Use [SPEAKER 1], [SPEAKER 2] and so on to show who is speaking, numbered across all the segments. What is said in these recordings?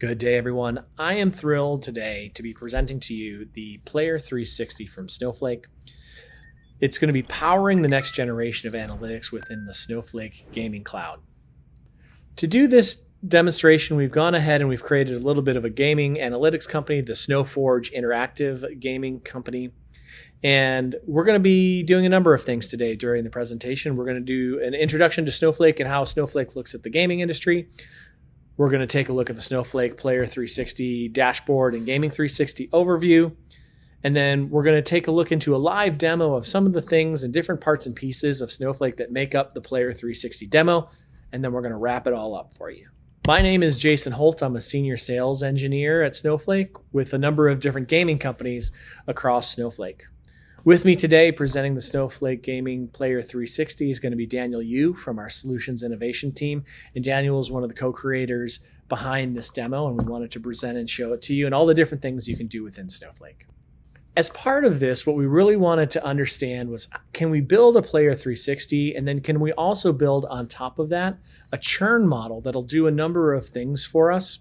[SPEAKER 1] Good day, everyone. I am thrilled today to be presenting to you the Player 360 from Snowflake. It's going to be powering the next generation of analytics within the Snowflake gaming cloud. To do this demonstration, we've gone ahead and we've created a little bit of a gaming analytics company, the SnowForge Interactive Gaming Company. And we're going to be doing a number of things today during the presentation. We're going to do an introduction to Snowflake and how Snowflake looks at the gaming industry. We're going to take a look at the Snowflake Player 360 dashboard and Gaming 360 overview. And then we're going to take a look into a live demo of some of the things and different parts and pieces of Snowflake that make up the Player 360 demo. And then we're going to wrap it all up for you. My name is Jason Holt. I'm a senior sales engineer at Snowflake with a number of different gaming companies across Snowflake. With me today presenting the Snowflake Gaming Player 360 is going to be Daniel Yu from our Solutions Innovation team. And Daniel is one of the co-creators behind this demo, and we wanted to present and show it to you and all the different things you can do within Snowflake. As part of this, what we really wanted to understand was, can we build a Player 360, and then can we also build on top of that a churn model that'll do a number of things for us?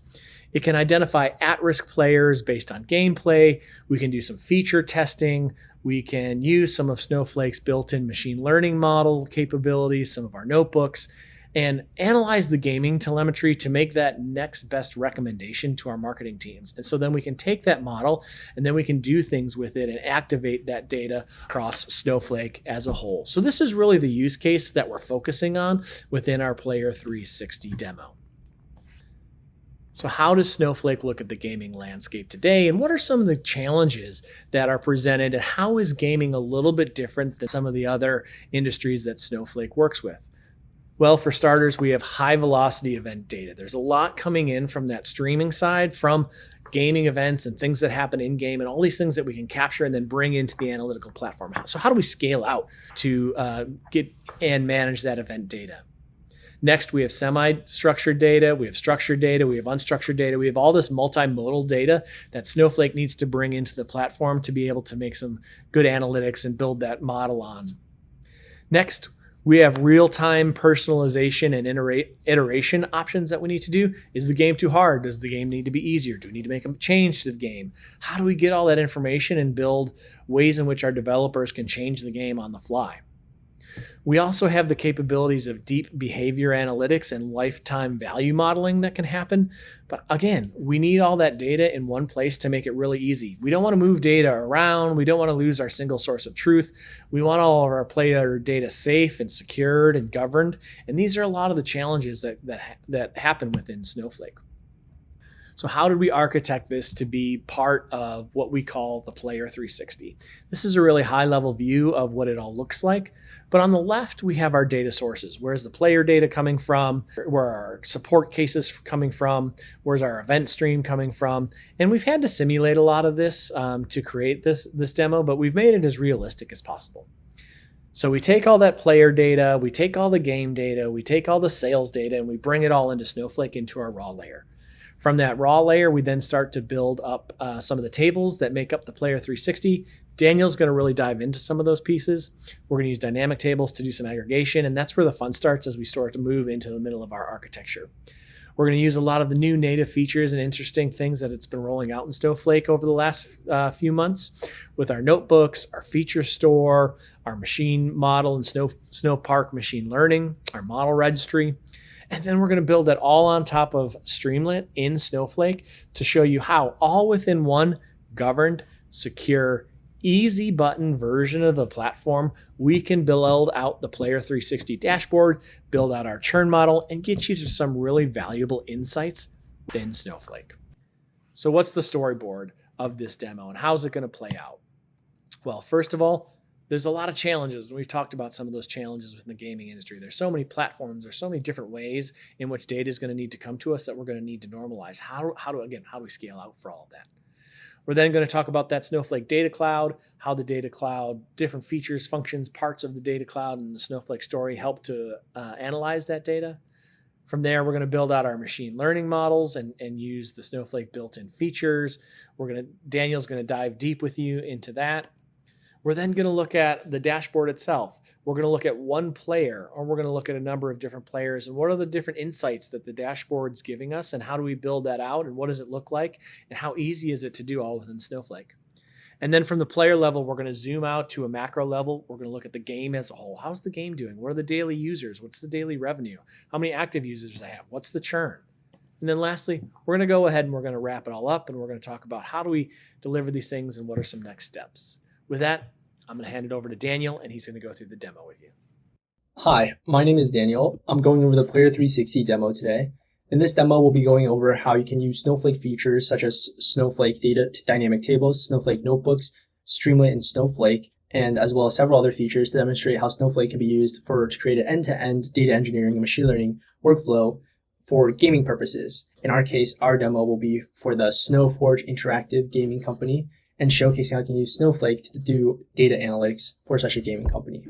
[SPEAKER 1] It can identify at-risk players based on gameplay. We can do some feature testing. We can use some of Snowflake's built-in machine learning model capabilities, some of our notebooks, and analyze the gaming telemetry to make that next best recommendation to our marketing teams. And so then we can take that model and then we can do things with it and activate that data across Snowflake as a whole. So this is really the use case that we're focusing on within our Player 360 demo. So how does Snowflake look at the gaming landscape today, and what are some of the challenges that are presented, and how is gaming a little bit different than some of the other industries that Snowflake works with? Well, for starters, we have high velocity event data. There's a lot coming in from that streaming side, from gaming events and things that happen in game, and all these things that we can capture and then bring into the analytical platform. So how do we scale out to get and manage that event data? Next, we have semi-structured data, we have structured data, we have unstructured data, we have all this multimodal data that Snowflake needs to bring into the platform to be able to make some good analytics and build that model on. Next, we have real-time personalization and iteration options that we need to do. Is the game too hard? Does the game need to be easier? Do we need to make a change to the game? How do we get all that information and build ways in which our developers can change the game on the fly? We also have the capabilities of deep behavior analytics and lifetime value modeling that can happen. But again, we need all that data in one place to make it really easy. We don't want to move data around. We don't want to lose our single source of truth. We want all of our player data safe and secured and governed. And these are a lot of the challenges that happen within Snowflake. So how did we architect this to be part of what we call the Player 360? This is a really high-level view of what it all looks like. But on the left, we have our data sources. Where's the player data coming from? Where are our support cases coming from? Where's our event stream coming from? And we've had to simulate a lot of this to create this demo, but we've made it as realistic as possible. So we take all that player data, we take all the game data, we take all the sales data, and we bring it all into Snowflake into our raw layer. From that raw layer, we then start to build up some of the tables that make up the Player 360. Daniel's going to really dive into some of those pieces. We're going to use dynamic tables to do some aggregation, and that's where the fun starts as we start to move into the middle of our architecture. We're going to use a lot of the new native features and interesting things that it's been rolling out in Snowflake over the last few months with our notebooks, our feature store, our machine model and Snowpark machine learning, our model registry. And then we're going to build that all on top of Streamlit in Snowflake to show you how, all within one governed, secure, easy button version of the platform, we can build out the Player 360 dashboard, build out our churn model, and get you to some really valuable insights within Snowflake. So what's the storyboard of this demo, and how's it going to play out? Well, first of all, there's a lot of challenges, and we've talked about some of those challenges within the gaming industry. There's so many platforms, there's so many different ways in which data is going to need to come to us that we're going to need to normalize. How do we scale out for all of that? We're then going to talk about that Snowflake Data Cloud, how the Data Cloud, different features, functions, parts of the Data Cloud and the Snowflake story help to analyze that data. From there, we're going to build out our machine learning models and use the Snowflake built-in features. Daniel's going to dive deep with you into that. We're then going to look at the dashboard itself. We're going to look at one player, or we're going to look at a number of different players, and what are the different insights that the dashboard's giving us, and how do we build that out, and what does it look like, and how easy is it to do all within Snowflake. And then from the player level, we're going to zoom out to a macro level. We're going to look at the game as a whole. How's the game doing? What are the daily users? What's the daily revenue? How many active users do they have? What's the churn? And then lastly, we're going to go ahead and we're going to wrap it all up, and we're going to talk about how do we deliver these things and what are some next steps. With that, I'm going to hand it over to Daniel, and he's going to go through the demo with you.
[SPEAKER 2] Hi, my name is Daniel. I'm going over the Player 360 demo today. In this demo, we'll be going over how you can use Snowflake features such as Snowflake data dynamic tables, Snowflake Notebooks, Streamlit, and Snowflake, and as well as several other features to demonstrate how Snowflake can be used to create an end-to-end data engineering and machine learning workflow for gaming purposes. In our case, our demo will be for the Snowforge Interactive Gaming Company and showcasing how you can use Snowflake to do data analytics for such a gaming company.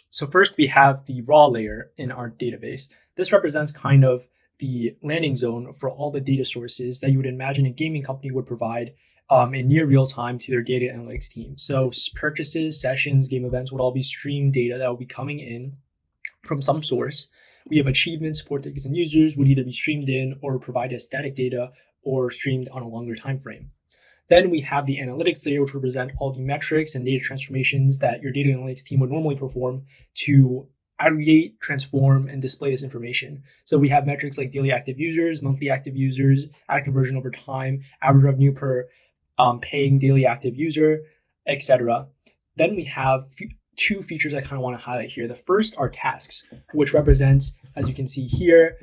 [SPEAKER 2] So first we have the raw layer in our database. This represents kind of the landing zone for all the data sources that you would imagine a gaming company would provide in near real time to their data analytics team. So purchases, sessions, game events would all be streamed data that will be coming in from some source. We have achievements, support tickets, and users would either be streamed in or provide as static data or streamed on a longer time frame. Then we have the analytics layer, which represent all the metrics and data transformations that your data analytics team would normally perform to aggregate, transform, and display this information. So we have metrics like daily active users, monthly active users, ad conversion over time, average revenue per paying daily active user, etc. Then we have two features I kind of want to highlight here. The first are tasks, which represents, as you can see here,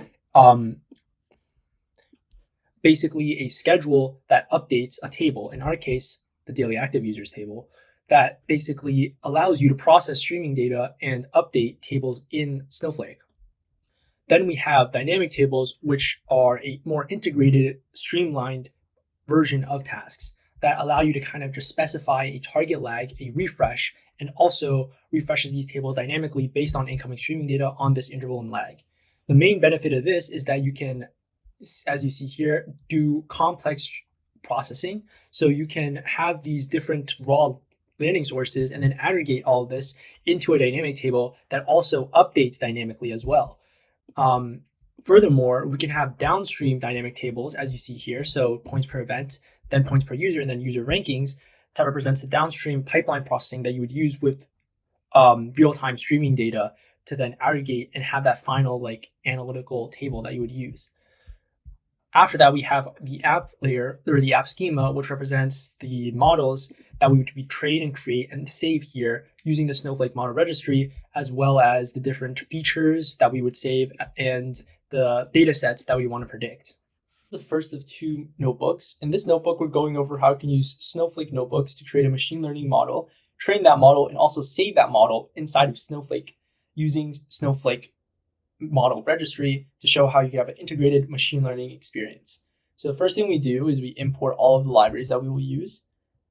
[SPEAKER 2] basically a schedule that updates a table, in our case, the daily active users table, that basically allows you to process streaming data and update tables in Snowflake. Then we have dynamic tables, which are a more integrated, streamlined version of tasks that allow you to kind of just specify a target lag, a refresh, and also refreshes these tables dynamically based on incoming streaming data on this interval and lag. The main benefit of this is that you can, as you see here, do complex processing. So you can have these different raw landing sources and then aggregate all of this into a dynamic table that also updates dynamically as well. Furthermore, we can have downstream dynamic tables, as you see here. So points per event, then points per user, and then user rankings. That represents the downstream pipeline processing that you would use with real-time streaming data to then aggregate and have that final analytical table that you would use. After that, we have the app layer, or the app schema, which represents the models that we would train and create and save here using the Snowflake model registry, as well as the different features that we would save and the data sets that we want to predict. The first of two notebooks. In this notebook, we're going over how you can use Snowflake Notebooks to create a machine learning model, train that model, and also save that model inside of Snowflake using Snowflake model registry to show how you can have an integrated machine learning experience. So the first thing we do is we import all of the libraries that we will use.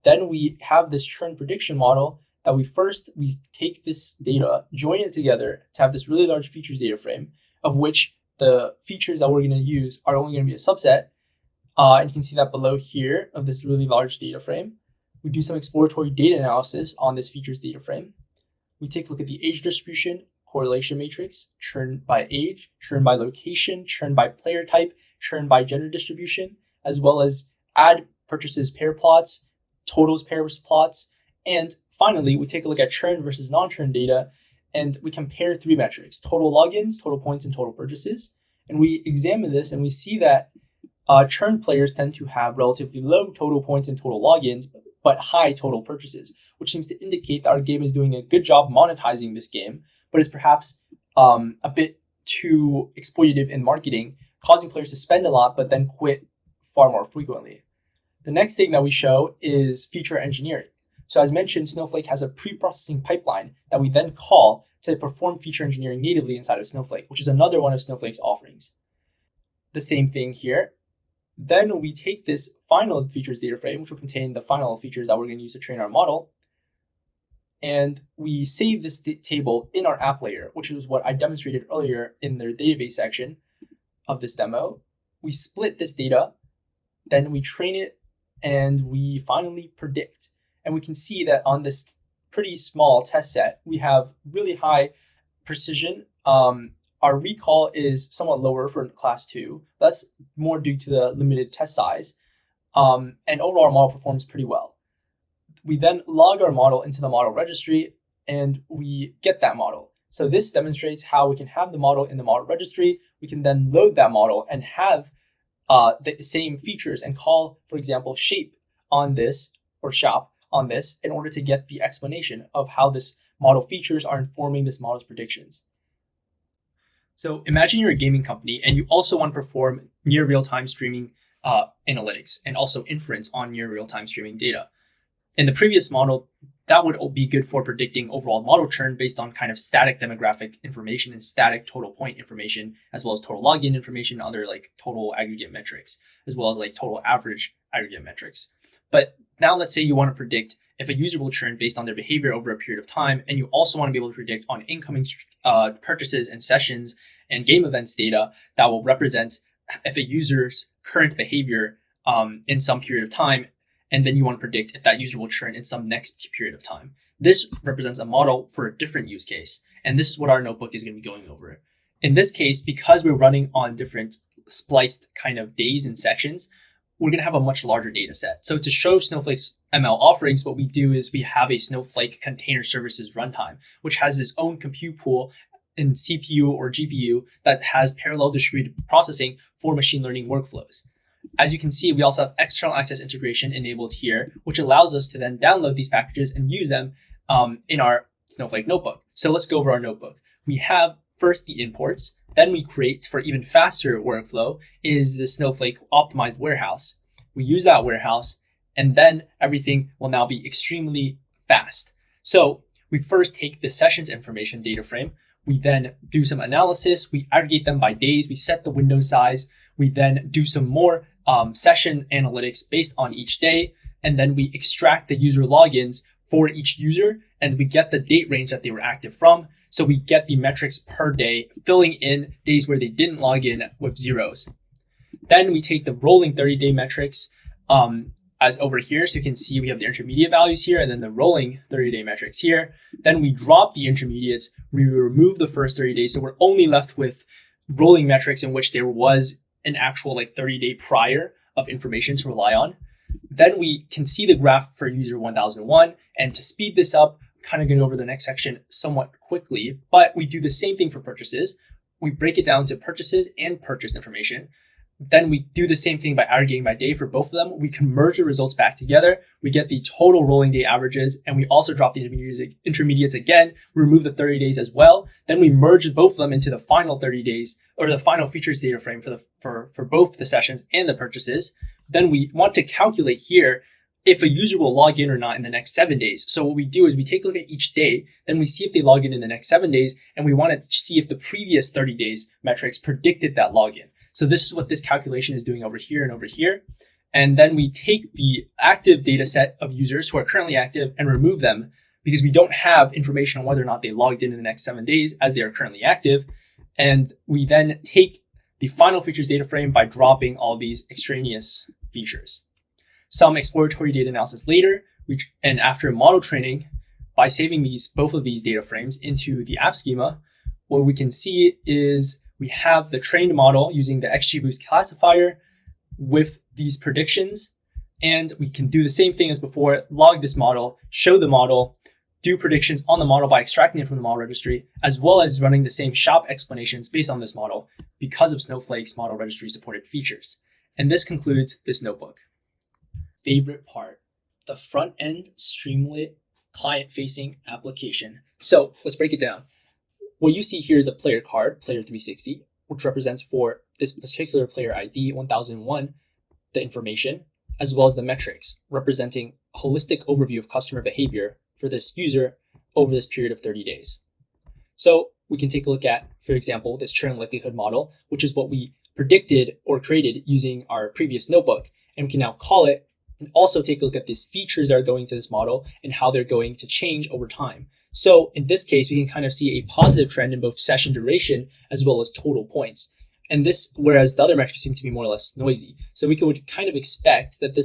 [SPEAKER 2] Then we have this churn prediction model that we take this data, join it together to have this really large features data frame, of which the features that we're going to use are only going to be a subset. And you can see that below here of this really large data frame. We do some exploratory data analysis on this features data frame. We take a look at the age distribution, correlation matrix, churn by age, churn by location, churn by player type, churn by gender distribution, as well as ad purchases pair plots, totals pairs plots. And finally, we take a look at churn versus non-churn data, and we compare three metrics: total logins, total points, and total purchases. And we examine this and we see that churn players tend to have relatively low total points and total logins, but high total purchases, which seems to indicate that our game is doing a good job monetizing this game, but is perhaps a bit too exploitative in marketing, causing players to spend a lot but then quit far more frequently. The next thing that we show is feature engineering. So as mentioned, Snowflake has a pre-processing pipeline that we then call to perform feature engineering natively inside of Snowflake, which is another one of Snowflake's offerings. The same thing here. Then we take this final features data frame, which will contain the final features that we're going to use to train our model, and we save this table in our app layer, which is what I demonstrated earlier in the database section of this demo. We split this data, then we train it, and we finally predict. And we can see that on this pretty small test set, we have really high precision. Our recall is somewhat lower for class 2. That's more due to the limited test size. And overall, our model performs pretty well. We then log our model into the model registry, and we get that model. So this demonstrates how we can have the model in the model registry. We can then load that model and have the same features and call, for example, shape on this or shop on this in order to get the explanation of how this model features are informing this model's predictions. So imagine you're a gaming company and you also want to perform near real-time streaming analytics and also inference on near real-time streaming data. In the previous model, that would be good for predicting overall model churn based on kind of static demographic information and static total point information, as well as total login information, other like total aggregate metrics, as well as like total average aggregate metrics. But now let's say you want to predict if a user will churn based on their behavior over a period of time, and you also want to be able to predict on incoming purchases and sessions and game events data that will represent if a user's current behavior in some period of time, and then you want to predict if that user will churn in some next period of time. This represents a model for a different use case, and this is what our notebook is going to be going over. In this case, because we're running on different spliced kind of days and sections, we're going to have a much larger data set. So to show Snowflake's ML offerings, what we do is we have a Snowflake Container Services runtime, which has its own compute pool in CPU or GPU that has parallel distributed processing for machine learning workflows. As you can see, we also have external access integration enabled here, which allows us to then download these packages and use them in our Snowflake notebook. So let's go over our notebook. We have first the imports, then we create, for even faster workflow, is the Snowflake optimized warehouse. We use that warehouse, and then everything will now be extremely fast. So we first take the sessions information data frame. We then do some analysis. We aggregate them by days. We set the window size. We then do some more session analytics based on each day. And then we extract the user logins for each user, and we get the date range that they were active from. So we get the metrics per day, filling in days where they didn't log in with zeros. Then we take the rolling 30-day metrics as over here. So you can see we have the intermediate values here and then the rolling 30-day metrics here. Then we drop the intermediates. We remove the first 30 days. So we're only left with rolling metrics in which there was an actual like 30-day prior of information to rely on. Then we can see the graph for user 1001. And to speed this up, kind of going over the next section somewhat quickly, but we do the same thing for purchases. We break it down to purchases and purchase information. Then we do the same thing by aggregating by day for both of them. We can merge the results back together. We get the total rolling day averages, and we also drop the intermediates again, remove the 30 days as well. Then we merge both of them into the final 30 days or the final features data frame for both the sessions and the purchases. Then we want to calculate here if a user will log in or not in the next 7 days. So what we do is we take a look at each day, then we see if they log in the next 7 days, and we want to see if the previous 30 days metrics predicted that login. So this is what this calculation is doing over here and over here. And then we take the active data set of users who are currently active and remove them because we don't have information on whether or not they logged in the next 7 days as they are currently active. And we then take the final features data frame by dropping all these extraneous features. Some exploratory data analysis later, and after model training, by saving both of these data frames into the app schema, what we can see is we have the trained model using the XGBoost classifier with these predictions, and we can do the same thing as before, log this model, show the model, do predictions on the model by extracting it from the model registry, as well as running the same shop explanations based on this model because of Snowflake's model registry supported features. And this concludes this notebook. Favorite part, the front-end Streamlit client-facing application. So let's break it down. What you see here is the player card, player 360, which represents for this particular player ID 1001, the information, as well as the metrics, representing a holistic overview of customer behavior for this user over this period of 30 days. So we can take a look at, for example, this churn likelihood model, which is what we predicted or created using our previous notebook. And we can now call it and also take a look at these features that are going to this model and how they're going to change over time. So in this case, we can kind of see a positive trend in both session duration as well as total points. And this, whereas the other metrics seem to be more or less noisy. So we would kind of expect that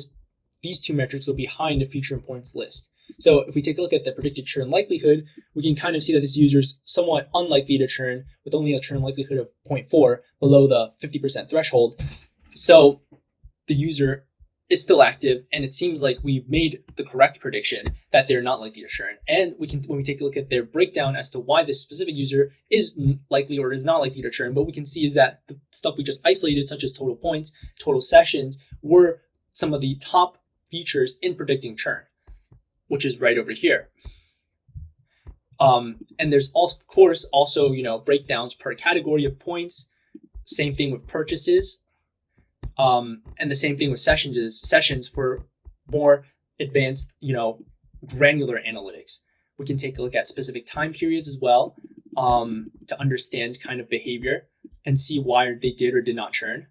[SPEAKER 2] these two metrics will be high in the feature and points list. So if we take a look at the predicted churn likelihood, we can kind of see that this user is somewhat unlikely to churn with only a churn likelihood of 0.4 below the 50% threshold. So the user is still active, and it seems like we made the correct prediction that they're not likely to churn. And we can, when we take a look at their breakdown as to why this specific user is likely or is not likely to churn, what we can see is that the stuff we just isolated, such as total points, total sessions, were some of the top features in predicting churn, which is right over here. And there's also, of course, also, breakdowns per category of points. Same thing with purchases. And the same thing with sessions for more advanced, granular analytics. We can take a look at specific time periods as well, to understand kind of behavior and see why they did or did not churn.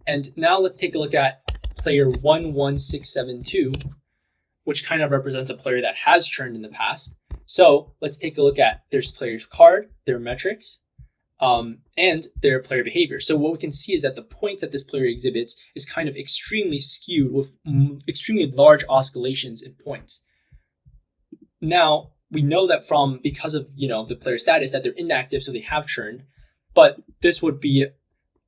[SPEAKER 2] And now let's take a look at player 11672, which kind of represents a player that has churned in the past. So let's take a look at their player's card, their metrics, and their player behavior. So what we can see is that the points that this player exhibits is kind of extremely skewed with extremely large oscillations in points. Now, we know that because of, the player status that they're inactive, so they have churned, but this would be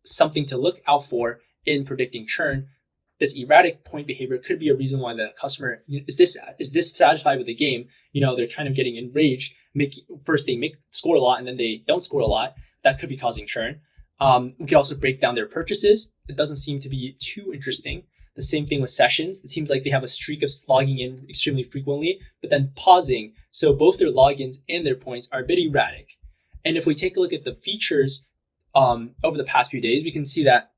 [SPEAKER 2] something to look out for in predicting churn. This erratic point behavior could be a reason why the customer is dissatisfied with the game. They're kind of getting enraged. First they score a lot and then they don't score a lot. That could be causing churn. We could also break down their purchases. It doesn't seem to be too interesting. The same thing with sessions. It seems like they have a streak of logging in extremely frequently, but then pausing. So both their logins and their points are a bit erratic. And if we take a look at the features over the past few days, we can see that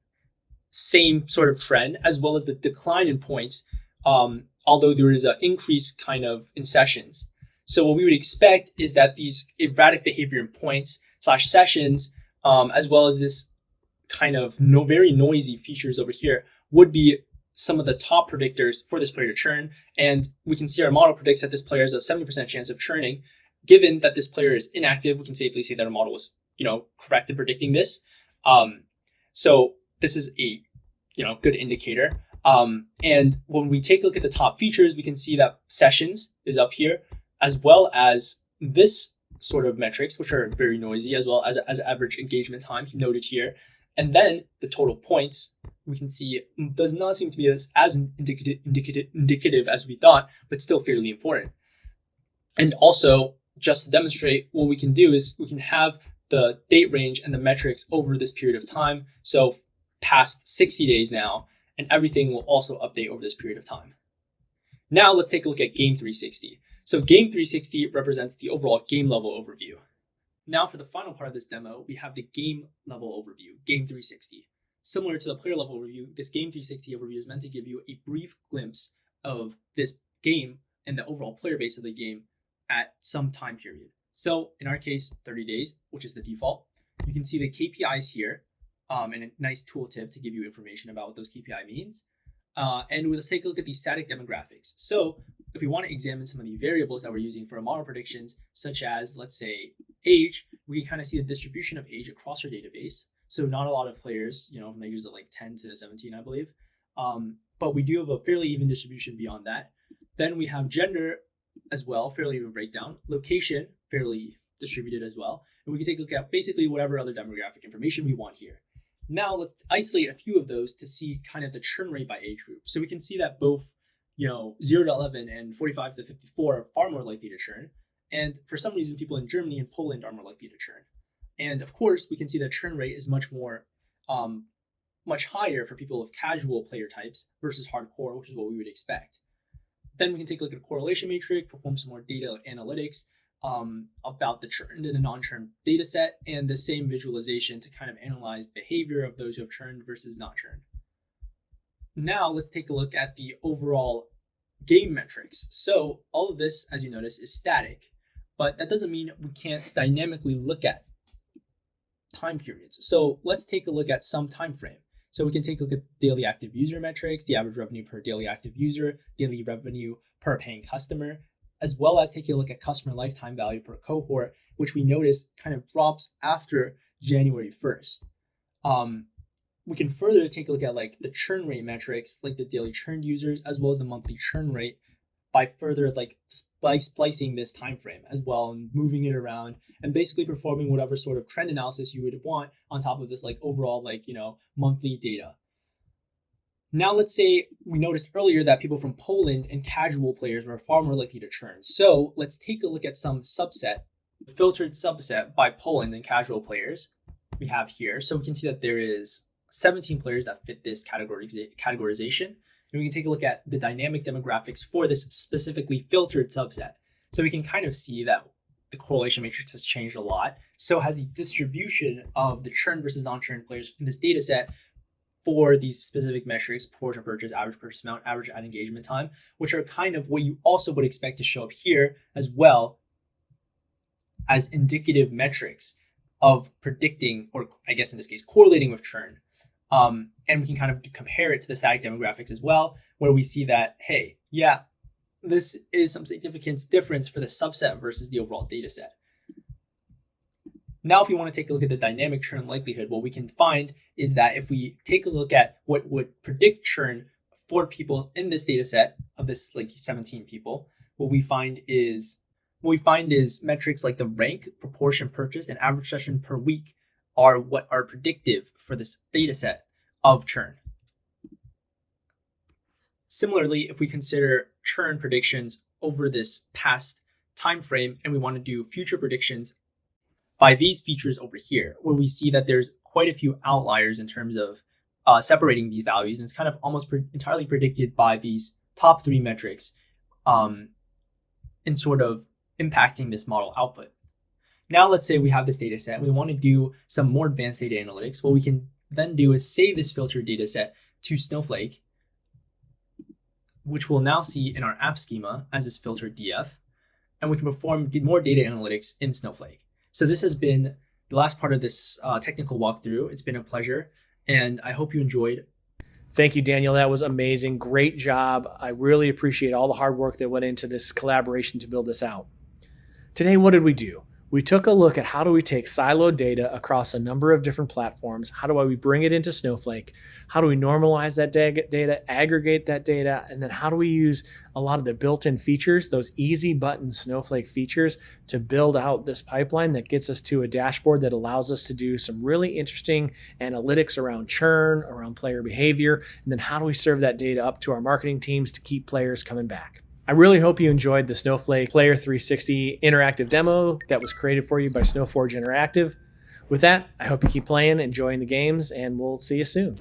[SPEAKER 2] same sort of trend, as well as the decline in points, although there is an increase kind of in sessions. So what we would expect is that these erratic behavior in points / sessions, as well as this kind of very noisy features over here, would be some of the top predictors for this player to churn. And we can see our model predicts that this player has a 70% chance of churning. Given that this player is inactive, we can safely say that our model was, correct in predicting this. So this is a, good indicator. And when we take a look at the top features, we can see that sessions is up here, as well as this sort of metrics, which are very noisy, as well as average engagement time noted here. And then the total points, we can see does not seem to be as indicative as we thought, but still fairly important. And also, just to demonstrate, what we can do is we can have the date range and the metrics over this period of time. So past 60 days now, and everything will also update over this period of time. Now let's take a look at Game 360. So Game 360 represents the overall game level overview. Now for the final part of this demo, we have the game level overview, Game 360. Similar to the player level overview, this Game 360 overview is meant to give you a brief glimpse of this game and the overall player base of the game at some time period. So in our case, 30 days, which is the default. You can see the KPIs here, and a nice tooltip to give you information about what those KPI means. And let's take a look at the static demographics. So if we want to examine some of the variables that we're using for our model predictions, such as, let's say, age, we can kind of see the distribution of age across our database. So not a lot of players, from ages of like 10 to 17, I believe. But we do have a fairly even distribution beyond that. Then we have gender as well, fairly even breakdown. Location, fairly distributed as well. And we can take a look at basically whatever other demographic information we want here. Now let's isolate a few of those to see kind of the churn rate by age group. So we can see that both 0 to 11 and 45 to 54 are far more likely to churn. And for some reason, people in Germany and Poland are more likely to churn. And of course, we can see that churn rate is much higher for people of casual player types versus hardcore, which is what we would expect. Then we can take a look at a correlation matrix, perform some more data analytics about the churned and the non-churned data set, and the same visualization to kind of analyze behavior of those who have churned versus not churned. Now let's take a look at the overall game metrics. So all of this, as you notice, is static, but that doesn't mean we can't dynamically look at time periods. So let's take a look at some time frame. So we can take a look at daily active user metrics, the average revenue per daily active user, daily revenue per paying customer, as well as taking a look at customer lifetime value per cohort, which we notice kind of drops after January 1st. We can further take a look at like the churn rate metrics, like the daily churned users, as well as the monthly churn rate by further like splicing this time frame as well and moving it around and basically performing whatever sort of trend analysis you would want on top of this like overall like, monthly data. Now, let's say we noticed earlier that people from Poland and casual players were far more likely to churn. So let's take a look at some filtered subset by Poland and casual players we have here. So we can see that there is 17 players that fit this categorization. And we can take a look at the dynamic demographics for this specifically filtered subset. So we can kind of see that the correlation matrix has changed a lot. So has the distribution of the churn versus non-churn players in this data set for these specific metrics, proportion purchase, average purchase amount, average ad engagement time, which are kind of what you also would expect to show up here as well as indicative metrics of predicting, or I guess in this case, correlating with churn. And we can kind of compare it to the static demographics as well, where we see that, hey, yeah, this is some significant difference for the subset versus the overall data set. Now, if you want to take a look at the dynamic churn likelihood, what we can find is that if we take a look at what would predict churn for people in this data set of this like 17 people, what we find is metrics like the rank, proportion purchased, and average session per week are what are predictive for this data set of churn. Similarly, if we consider churn predictions over this past time frame and we want to do future predictions by these features over here, where we see that there's quite a few outliers in terms of separating these values, and it's kind of almost entirely predicted by these top three metrics in sort of impacting this model output. Now, let's say we have this data set and we want to do some more advanced data analytics. What we can then do is save this filtered data set to Snowflake, which we'll now see in our app schema as this filtered DF, and we can perform more data analytics in Snowflake. So this has been the last part of this technical walkthrough. It's been a pleasure, and I hope you enjoyed.
[SPEAKER 1] Thank you, Daniel. That was amazing. Great job. I really appreciate all the hard work that went into this collaboration to build this out. Today, what did we do? We took a look at how do we take siloed data across a number of different platforms. How do we bring it into Snowflake? How do we normalize that data, aggregate that data? And then how do we use a lot of the built-in features, those easy button Snowflake features, to build out this pipeline that gets us to a dashboard that allows us to do some really interesting analytics around churn, around player behavior. And then how do we serve that data up to our marketing teams to keep players coming back? I really hope you enjoyed the Snowflake Player 360 interactive demo that was created for you by Snowforge Interactive. With that, I hope you keep playing, enjoying the games, and we'll see you soon.